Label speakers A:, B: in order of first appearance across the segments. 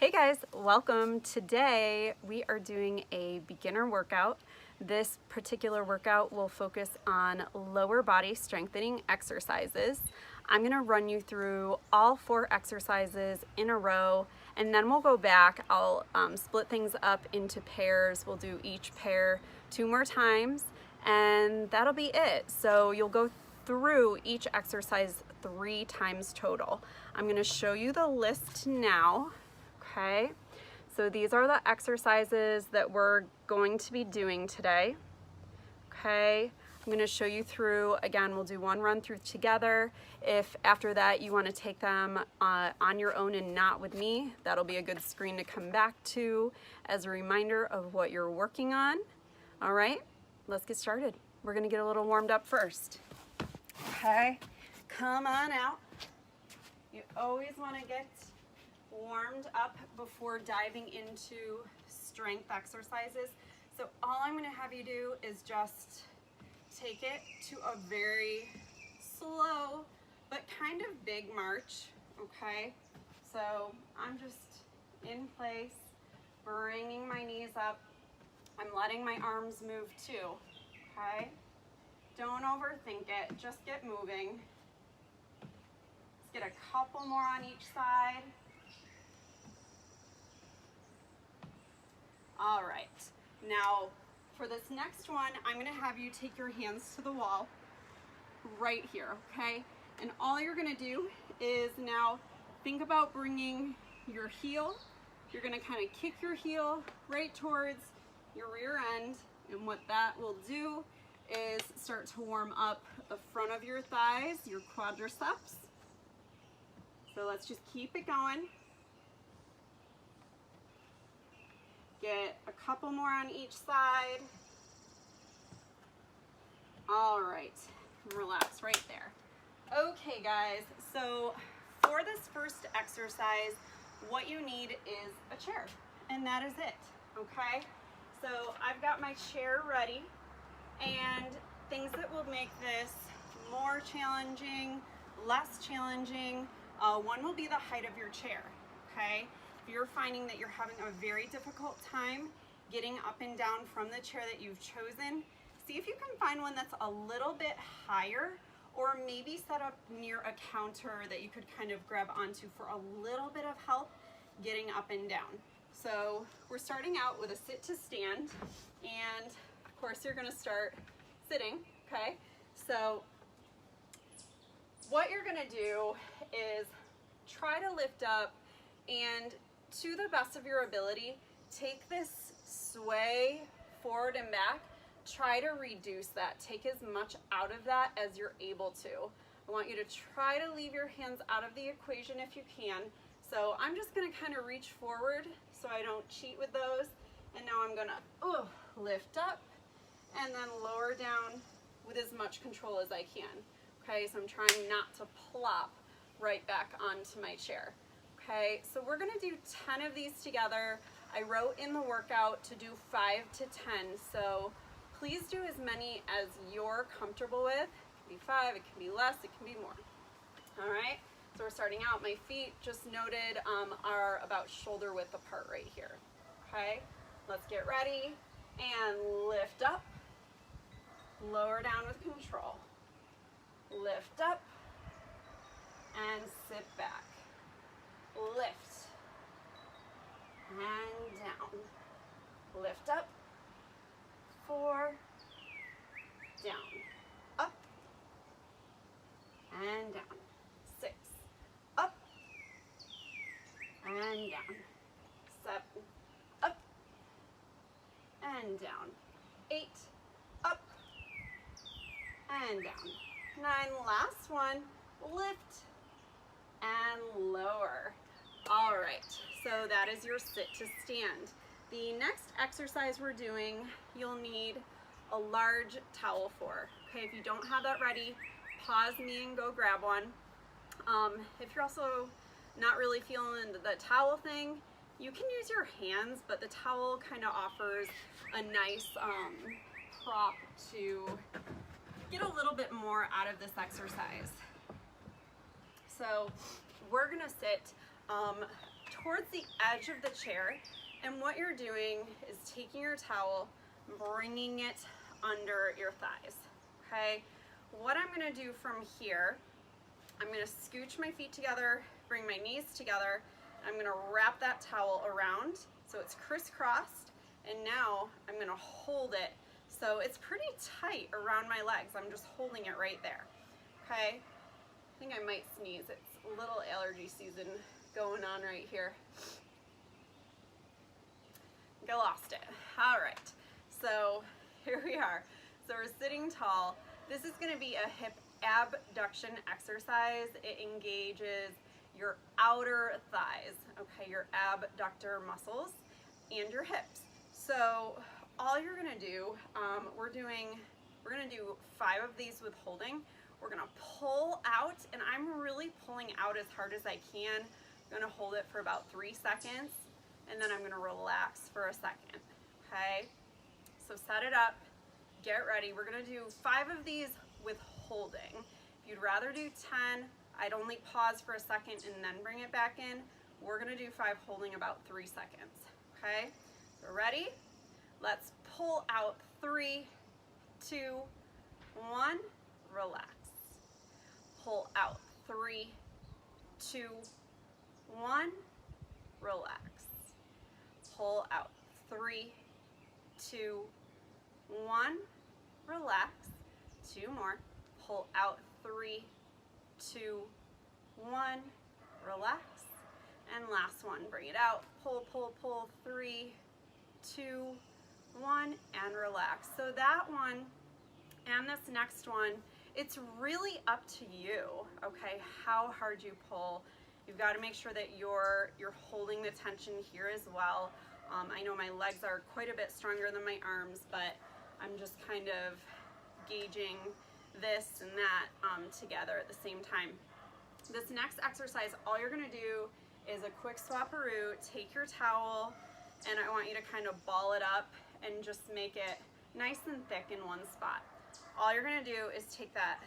A: Hey guys, welcome. Today we are doing a beginner workout. This particular workout will focus on lower body strengthening exercises. I'm going to run you through all 4 exercises in a row, and then we'll go back. I'll split things up into pairs. We'll do each pair 2 more times, and that'll be it. So you'll go through each exercise 3 times total. I'm going to show you the list now. Okay, so these are the exercises that we're going to be doing today. Okay, I'm going to show you through, again, we'll do one run through together. If after that you want to take them on your own and not with me, that'll be a good screen to come back to as a reminder of what you're working on. All right, let's get started. We're going to get a little warmed up first. Okay, come on out. You always want to get warmed up before diving into strength exercises. So all I'm going to have you do is just take it to a very slow but kind of big march. Okay, so I'm just in place, bringing my knees up. I'm letting my arms move too. Okay, don't overthink it, just get moving. Let's get a couple more on each side. All right, now for this next one, I'm gonna have you take your hands to the wall right here, okay? And all you're gonna do is now think about bringing your heel. You're gonna kind of kick your heel right towards your rear end. And what that will do is start to warm up the front of your thighs, your quadriceps. So let's just keep it going. Get a couple more on each side. All right, relax right there. Okay guys, so for this first exercise, what you need is a chair, and that is it, okay? So I've got my chair ready, and things that will make this more challenging, less challenging, one will be the height of your chair, okay? If you're finding that you're having a very difficult time getting up and down from the chair that you've chosen, see if you can find one that's a little bit higher, or maybe set up near a counter that you could kind of grab onto for a little bit of help getting up and down. So we're starting out with a sit to stand, and of course you're going to start sitting, okay? So what you're going to do is try to lift up, and to the best of your ability, take this sway forward and back. Try to reduce that. Take as much out of that as you're able to. I want you to try to leave your hands out of the equation if you can. So I'm just going to kind of reach forward so I don't cheat with those. And now I'm going to lift up and then lower down with as much control as I can. Okay, so I'm trying not to plop right back onto my chair. Okay, so we're going to do 10 of these together. I wrote in the workout to do 5 to 10, so please do as many as you're comfortable with. It can be 5, it can be less, it can be more. All right, so we're starting out. My feet, just noted, are about shoulder width apart right here. Okay, let's get ready and lift up, lower down with control. Lift up and sit back. Lift and down. Lift up, 4, down, up and down. 6, up and down. 7, up and down. 8, up and down. 9, last one, lift and lower. All right, so that is your sit to stand. The next exercise we're doing, you'll need a large towel for. Okay, if you don't have that ready, pause me and go grab one. If you're also not really feeling the towel thing, you can use your hands, but the towel kind of offers a nice prop to get a little bit more out of this exercise. So we're gonna sit towards the edge of the chair, and what you're doing is taking your towel, bringing it under your thighs, okay? What I'm gonna do from here, I'm gonna scooch my feet together, bring my knees together, and I'm gonna wrap that towel around so it's crisscrossed, and now I'm gonna hold it so it's pretty tight around my legs. I'm just holding it right there, okay? I think I might sneeze. It's a little allergy season going on right here. I think I lost it. All right, so here we are. So we're sitting tall. This is gonna be a hip abduction exercise. It engages your outer thighs, okay, your abductor muscles and your hips. So all you're gonna do, we're gonna do 5 of these with holding. We're gonna pull out, and I'm really pulling out as hard as I can. I'm gonna hold it for about 3 seconds, and then I'm gonna relax for a second, okay? So set it up, get ready. We're gonna do 5 of these with holding. If you'd rather do 10, I'd only pause for a second and then bring it back in. We're gonna do 5 holding about 3 seconds, okay? So ready? Let's pull out 3, 2, 1, relax. Pull out 3, 2, 1, relax. Pull out 3, 2, 1, relax. 2 more. Pull out 3, 2, 1, relax. And last one, bring it out. Pull, pull, pull, 3, 2, 1, and relax. So that one and this next one, it's really up to you, okay, how hard you pull. You've got to make sure that you're holding the tension here as well. I know my legs are quite a bit stronger than my arms, but I'm just kind of gauging this and that together at the same time. This next exercise, all you're gonna do is a quick swapperoo. Take your towel, and I want you to kind of ball it up and just make it nice and thick in one spot. All you're gonna do is take that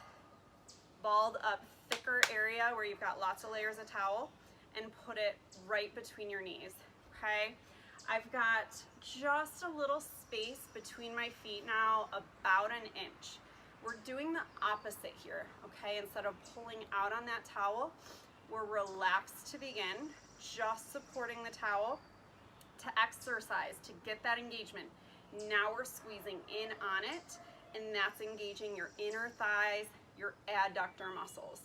A: balled up thicker area where you've got lots of layers of towel and put it right between your knees, okay? I've got just a little space between my feet now, about an inch. We're doing the opposite here, okay? Instead of pulling out on that towel, we're relaxed to begin, just supporting the towel to exercise, to get that engagement. Now we're squeezing in on it, and that's engaging your inner thighs, your adductor muscles.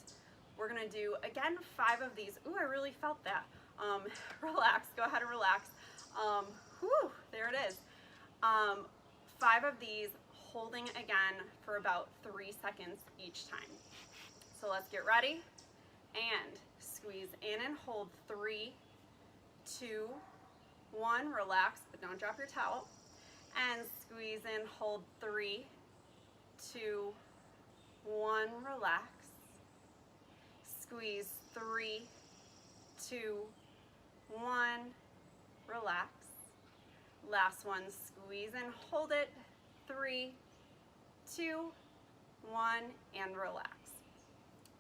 A: We're gonna do, again, 5 of these. Ooh, I really felt that. Relax, go ahead and relax. Whew, there it is. 5 of these, holding again for about 3 seconds each time. So let's get ready, and squeeze in and hold 3, 2, 1, relax, but don't drop your towel. And squeeze in, hold 3, 2, 1, relax. Squeeze 3, 2, 1, relax. Last one, squeeze and hold it, 3, 2, 1, and relax.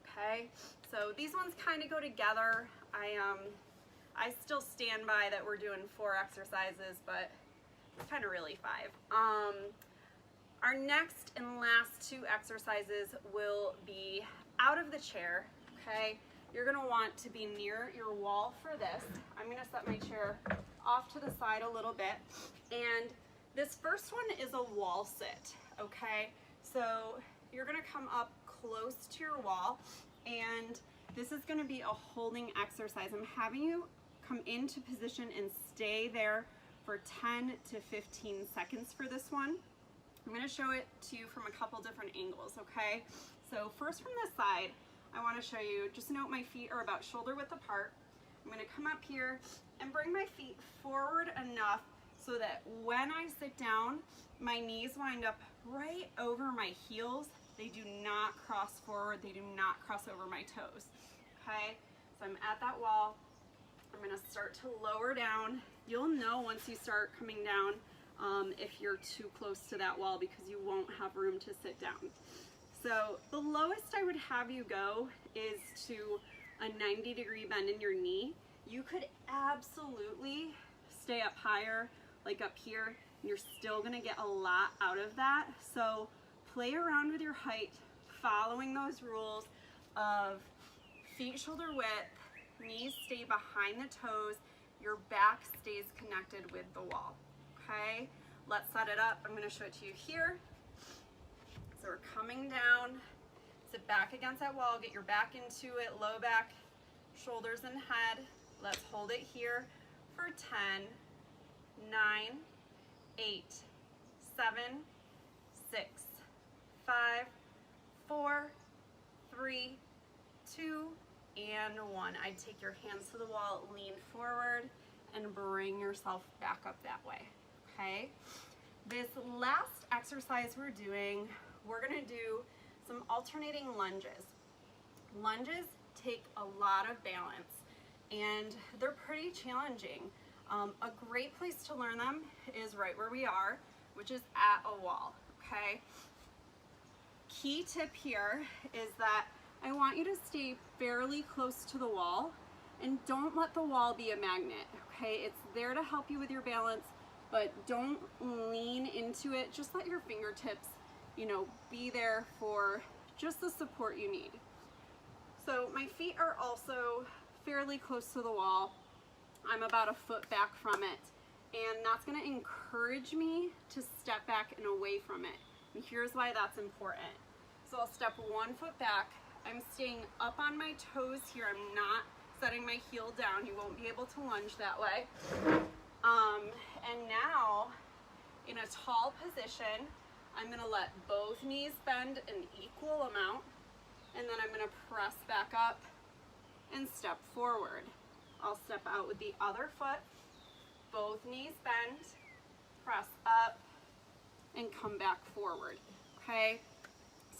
A: Okay, so these ones kind of go together. I still stand by that we're doing 4 exercises, but it's kind of really 5. Our next and last 2 exercises will be out of the chair, okay? You're gonna want to be near your wall for this. I'm gonna set my chair off to the side a little bit. And this first one is a wall sit, okay? So you're gonna come up close to your wall, and this is gonna be a holding exercise. I'm having you come into position and stay there for 10 to 15 seconds for this one. I'm gonna show it to you from a couple different angles, okay? So first from the side, I wanna show you, just note my feet are about shoulder width apart. I'm gonna come up here and bring my feet forward enough so that when I sit down, my knees wind up right over my heels. They do not cross forward, they do not cross over my toes, okay? So I'm at that wall. I'm gonna start to lower down. You'll know once you start coming down if you're too close to that wall, because you won't have room to sit down. So the lowest I would have you go is to a 90-degree bend in your knee. You could absolutely stay up higher, like up here, and you're still gonna get a lot out of that. So play around with your height, following those rules of feet shoulder width, knees stay behind the toes, your back stays connected with the wall, okay? Let's set it up. I'm gonna show it to you here. So we're coming down, sit back against that wall, get your back into it, low back, shoulders and head. Let's hold it here for 10, 9, 8, 7, 6, 5, 4, 3, 2, and 1. I'd take your hands to the wall, lean forward, and bring yourself back up that way, okay? This last exercise we're doing, we're gonna do some alternating lunges. Lunges take a lot of balance, and they're pretty challenging. A great place to learn them is right where we are, which is at a wall, okay? Key tip here is that I want you to stay fairly close to the wall, and don't let the wall be a magnet, okay? It's there to help you with your balance, but don't lean into it. Just let your fingertips, be there for just the support you need. So my feet are also fairly close to the wall. I'm about a foot back from it, and that's gonna encourage me to step back and away from it. And here's why that's important. So I'll step 1 foot back. I'm staying up on my toes here. I'm not setting my heel down. You won't be able to lunge that way. And now, in a tall position, I'm gonna let both knees bend an equal amount, and then I'm gonna press back up and step forward. I'll step out with the other foot, both knees bend, press up, and come back forward, okay?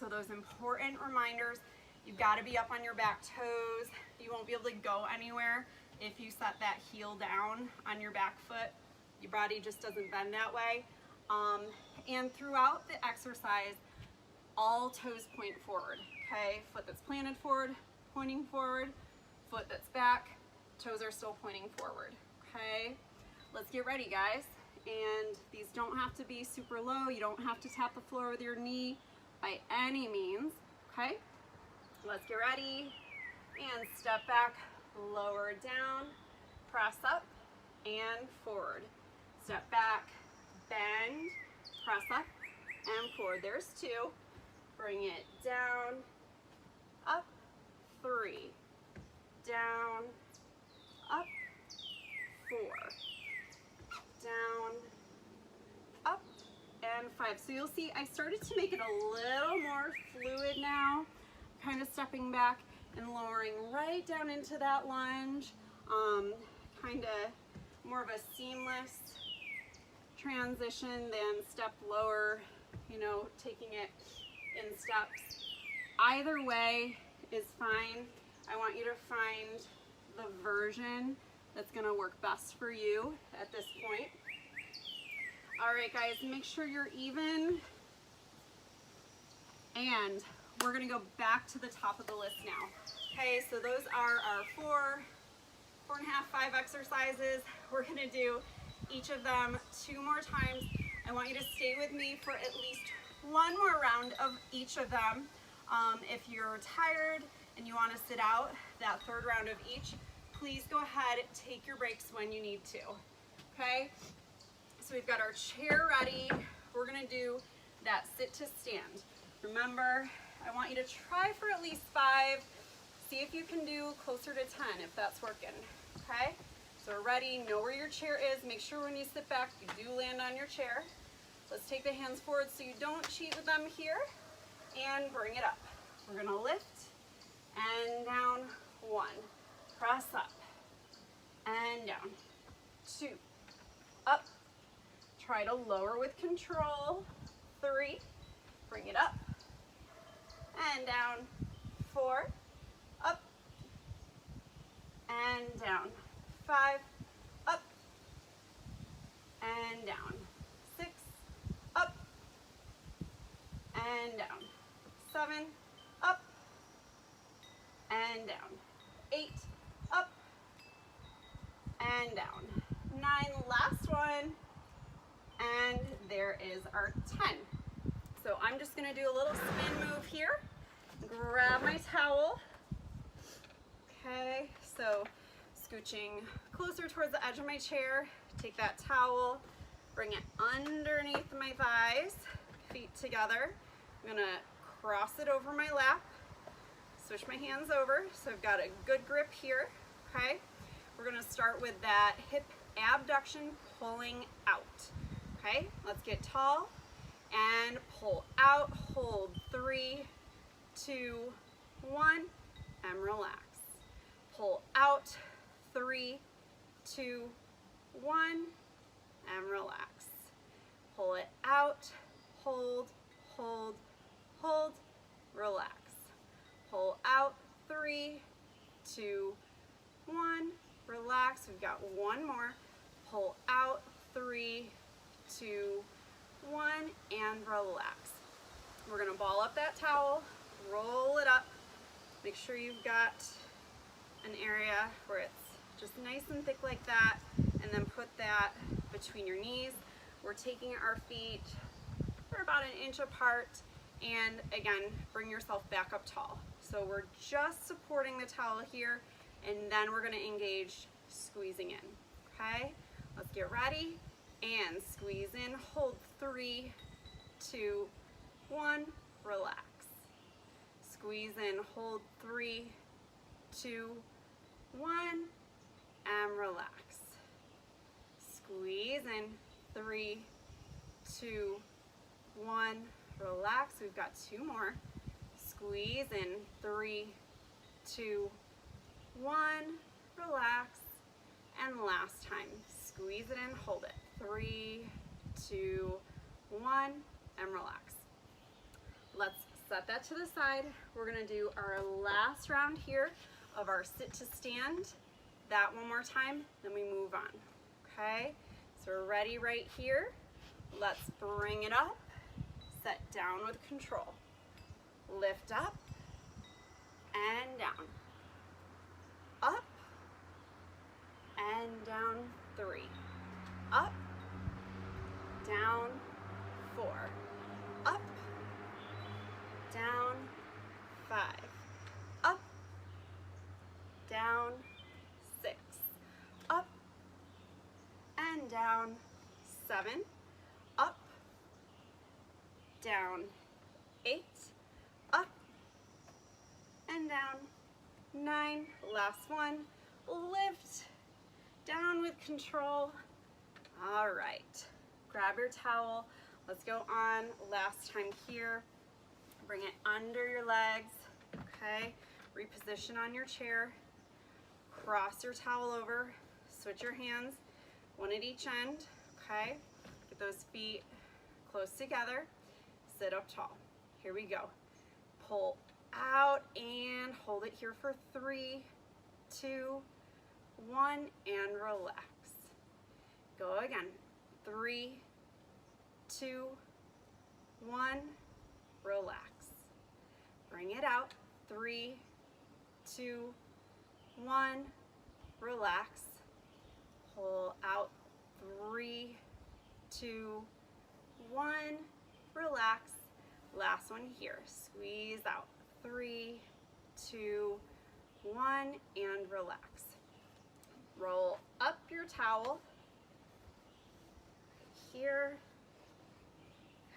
A: So those important reminders, you've got to be up on your back toes. You won't be able to go anywhere if you set that heel down on your back foot. Your body just doesn't bend that way. And throughout the exercise, all toes point forward, okay? Foot that's planted forward, pointing forward, foot that's back, toes are still pointing forward, okay? Let's get ready, guys. And these don't have to be super low. You don't have to tap the floor with your knee by any means, okay? Let's get ready and step back, lower down, press up and forward. Step back, bend, press up and forward. There's 2. Bring it down, up, 3, down, up, 4, down, up, and 5. So you'll see I started to make it a little more fluid now, kind of stepping back and lowering right down into that lunge, kind of more of a seamless transition than step lower, taking it in steps. Either way is fine. I want you to find the version that's gonna work best for you at this point. All right, guys, make sure you're even. And we're gonna go back to the top of the list now. Okay, so those are our 4, 4.5, 5 exercises. We're gonna do each of them 2 more times. I want you to stay with me for at least 1 more round of each of them. If you're tired and you want to sit out that 3rd round of each, please go ahead, take your breaks when you need to, okay? So we've got our chair ready. We're gonna do that sit to stand. Remember, I want you to try for at least 5. See if you can do closer to 10 if that's working, okay? So we're ready, know where your chair is. Make sure when you sit back, you do land on your chair. Let's take the hands forward so you don't cheat with them here, and bring it up. We're gonna lift and down, 1, press up, and down, 2, up, try to lower with control, 3, bring it up, and down, 4, up, and down, 5, up, and down, 6, up, and down, 7, up, and down, 8, up, and down. 9, last one, and there is our 10. So I'm just gonna do a little spin move here. Grab my towel. Okay, so scooching closer towards the edge of my chair. Take that towel, bring it underneath my thighs, feet together. I'm gonna cross it over my lap, switch my hands over so I've got a good grip here, okay? We're gonna start with that hip abduction, pulling out, okay? Let's get tall and pull out, hold, 3, 2, 1, and relax. Pull out, 3, 2, 1, and relax. Pull it out, hold, hold, hold, relax. Pull out, 3, 2, 1, relax. We've got one more. Pull out, 3, 2, 1, and relax. We're gonna ball up that towel, roll it up. Make sure you've got an area where it's just nice and thick like that, and then put that between your knees. We're taking our feet for about an inch apart, and again, bring yourself back up tall. So we're just supporting the towel here, and then we're gonna engage squeezing in, okay? Let's get ready, and squeeze in, hold, 3, 2, 1, relax. Squeeze in, hold, 3, 2, 1, and relax. Squeeze in, 3, 2, 1, relax. We've got 2 more. Squeeze in, 3, 2, 1, relax. And last time, squeeze it in, hold it. 3, 2, 1, and relax. Let's set that to the side. We're gonna do our last round here of our sit to stand. That one more time, then we move on, okay? So we're ready right here. Let's bring it up, set down with control. Lift up and down. Up and down, 3. Up, down, 4. Up, down, 5. Up, down, 6. Up and down, 7. Up, down, 8. Up and down, 9. Last one. Lift down with control. All right, grab your towel. Let's go on. Last time here. Bring it under your legs, okay? Reposition on your chair. Cross your towel over. Switch your hands, one at each end, okay? Get those feet close together. Sit up tall. Here we go. Pull out and hold it here for 3, 2, 1, and relax. Go again. 3, 2, 1, relax. Bring it out. 3, 2, 1, relax. Pull out. 3, 2, 1, relax. Last one here. Squeeze out. 3, 2, 1, and relax. Roll up your towel here.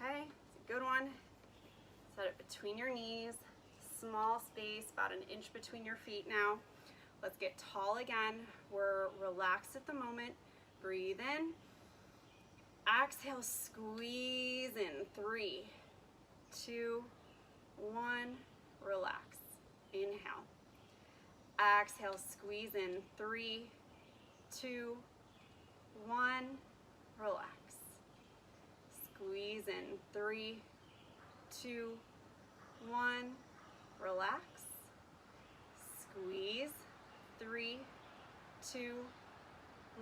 A: Okay, it's a good one. Set it between your knees. Small space, about an inch between your feet now. Let's get tall again. We're relaxed at the moment. Breathe in. Exhale, squeeze in. 3, 2, 1, relax. Inhale. Exhale, squeeze in. 3, 2, 1, relax. Squeeze in. 3, 2, 1, relax. Squeeze. 3, 2,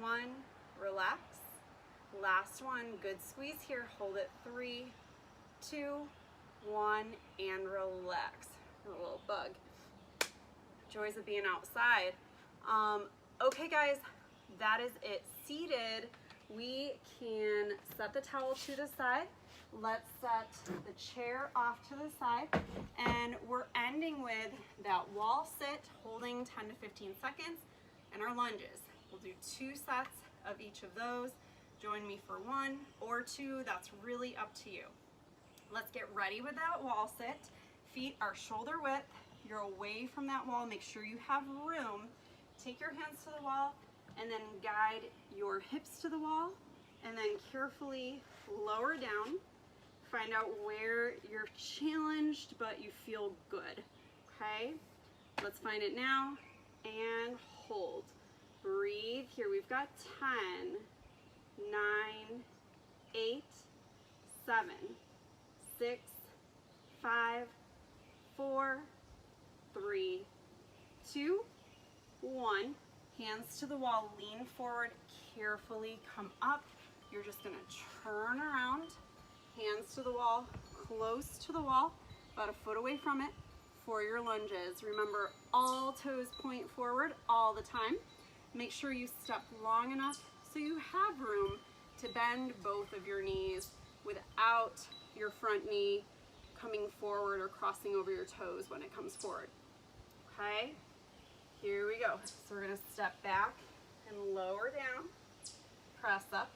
A: 1, relax. Last one, good squeeze here. Hold it. 3, 2, 1, and relax. A little bug. Joys of being outside. Okay guys, that is it. Seated, we can set the towel to the side. Let's set the chair off to the side, and we're ending with that wall sit, holding 10 to 15 seconds, and our lunges. We'll do 2 sets of each of those. Join me for 1 or 2, that's really up to you. Let's get ready with that wall sit. Feet are shoulder width. You're away from that wall. Make sure you have room. Take your hands to the wall and then guide your hips to the wall, and then carefully lower down. Find out where you're challenged but you feel good. Okay, let's find it now and hold. Breathe here. We've got 10, 9, 8, 7, 6, 5, 4, 3, 2, 1. Hands to the wall, lean forward, carefully come up. You're just gonna turn around, hands to the wall, close to the wall, about a foot away from it for your lunges. Remember, all toes point forward all the time. Make sure you step long enough so you have room to bend both of your knees without your front knee coming forward or crossing over your toes when it comes forward. Okay, here we go. So we're gonna step back and lower down, press up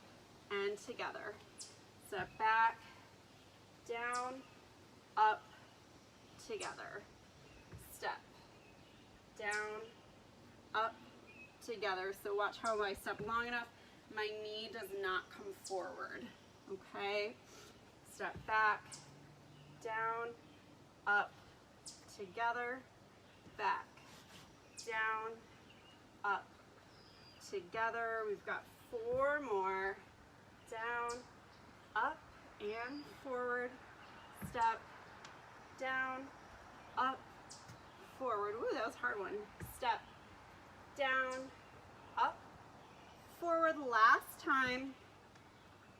A: and together. Step back, down, up, together. Step, down, up, together. So watch how I step long enough, my knee does not come forward. Okay, step back, down, up, together, back, down, up, together. We've got 4 more. Down, up, and forward. Step, down, up, forward. Ooh, that was a hard one. Step, down, up, forward. Last time.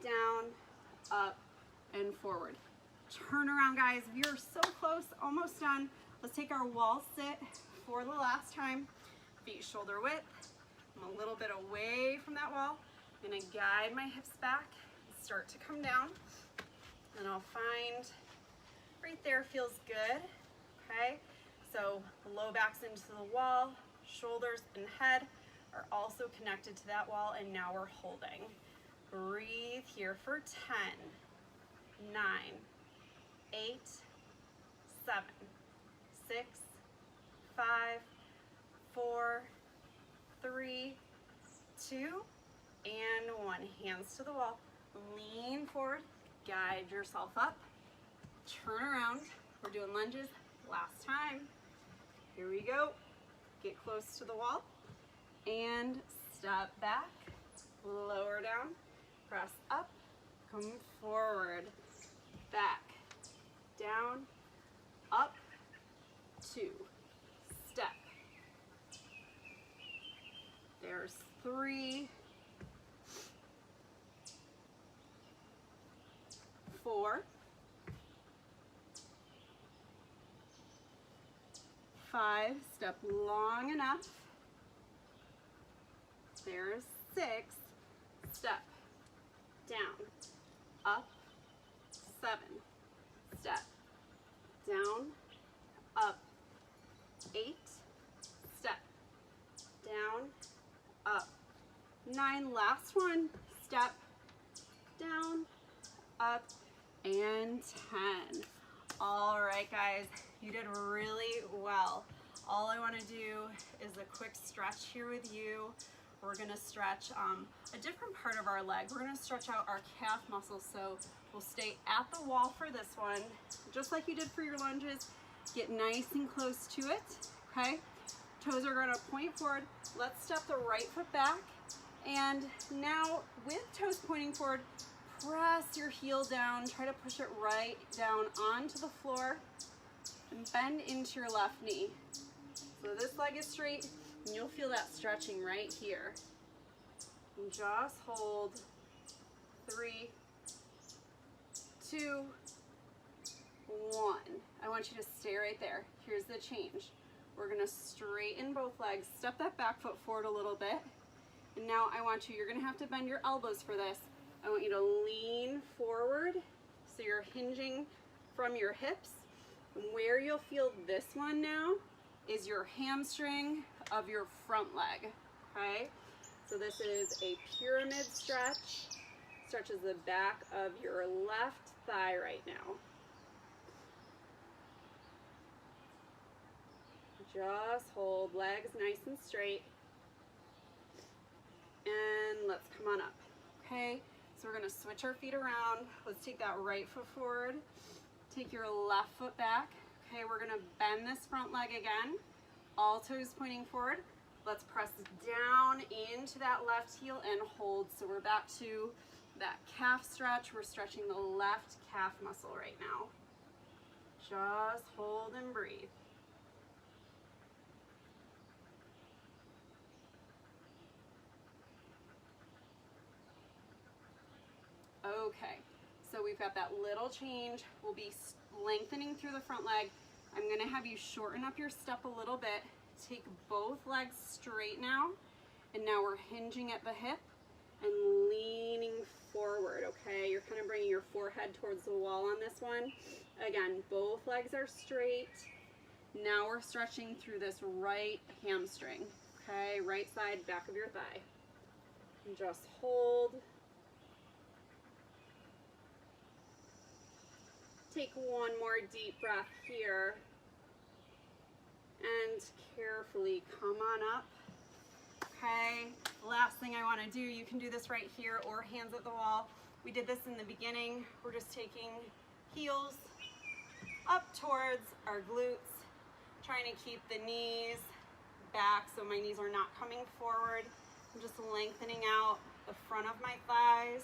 A: Down, up, and forward. Turn around, guys. You're so close, almost done. Let's take our wall sit for the last time. Feet shoulder width. I'm a little bit away from that wall. I'm gonna guide my hips back, start to come down, and I'll find right there feels good. Okay, so low back's into the wall, shoulders and head are also connected to that wall, and now we're holding. Breathe here for 10, 9, 8, 7, 6, 5, 4, 3, 2, and 1. Hands to the wall. Lean forward, guide yourself up, turn around. We're doing lunges. Last time. Here we go. Get close to the wall and step back, lower down, press up, come forward, back, down, up, 2, step. There's 3, 4, 5, step long enough. There's 6, step, down, up, 7, step, down, up, 8, step, down, up, 9, last one, step, down, up, and 10. All right, guys, you did really well. All I want to do is a quick stretch here with you. We're going to stretch a different part of our leg. We're going to stretch out our calf muscles, so we'll stay at the wall for this one, just like you did for your lunges. Get nice and close to it, okay? Toes are going to point forward. Let's step the right foot back, and now with toes pointing forward, press your heel down. Try to push it right down onto the floor and bend into your left knee. So this leg is straight, and you'll feel that stretching right here. And just hold. 3, 2, 1. I want you to stay right there. Here's the change. We're gonna straighten both legs. Step that back foot forward a little bit. And now you're gonna have to bend your elbows for this. I want you to lean forward so you're hinging from your hips. And where you'll feel this one now is your hamstring of your front leg, okay? So this is a pyramid stretch. Stretches the back of your left thigh right now. Just hold, legs nice and straight. And let's come on up, okay? So we're gonna switch our feet around. Let's take that right foot forward. Take your left foot back. Okay, we're gonna bend this front leg again. All toes pointing forward. Let's press down into that left heel and hold. So we're back to that calf stretch. We're stretching the left calf muscle right now. Just hold and breathe. Okay, so we've got that little change. We'll be lengthening through the front leg. I'm gonna have you shorten up your step a little bit. Take both legs straight now, and now we're hinging at the hip and leaning forward, okay? You're kind of bringing your forehead towards the wall on this one. Again, both legs are straight. Now we're stretching through this right hamstring, okay? Right side, back of your thigh. And just hold. Take one more deep breath here. And carefully come on up. Okay, last thing I want to do, you can do this right here or hands at the wall. We did this in the beginning. We're just taking heels up towards our glutes, trying to keep the knees back so my knees are not coming forward. I'm just lengthening out the front of my thighs,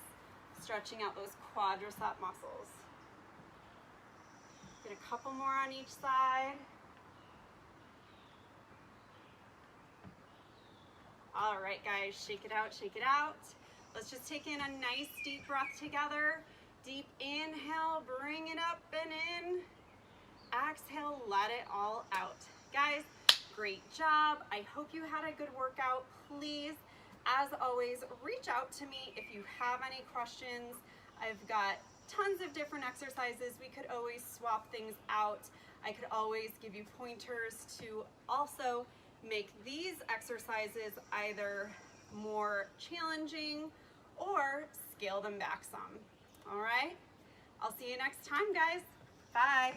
A: stretching out those quadricep muscles. Get a couple more on each side. All right, guys, shake it out, shake it out. Let's just take in a nice deep breath together. Deep inhale, bring it up and in. Exhale, let it all out. Guys, great job. I hope you had a good workout. Please, as always, reach out to me if you have any questions. I've got tons of different exercises. We could always swap things out. I could always give you pointers to also make these exercises either more challenging or scale them back some. All right, I'll see you next time, guys. Bye.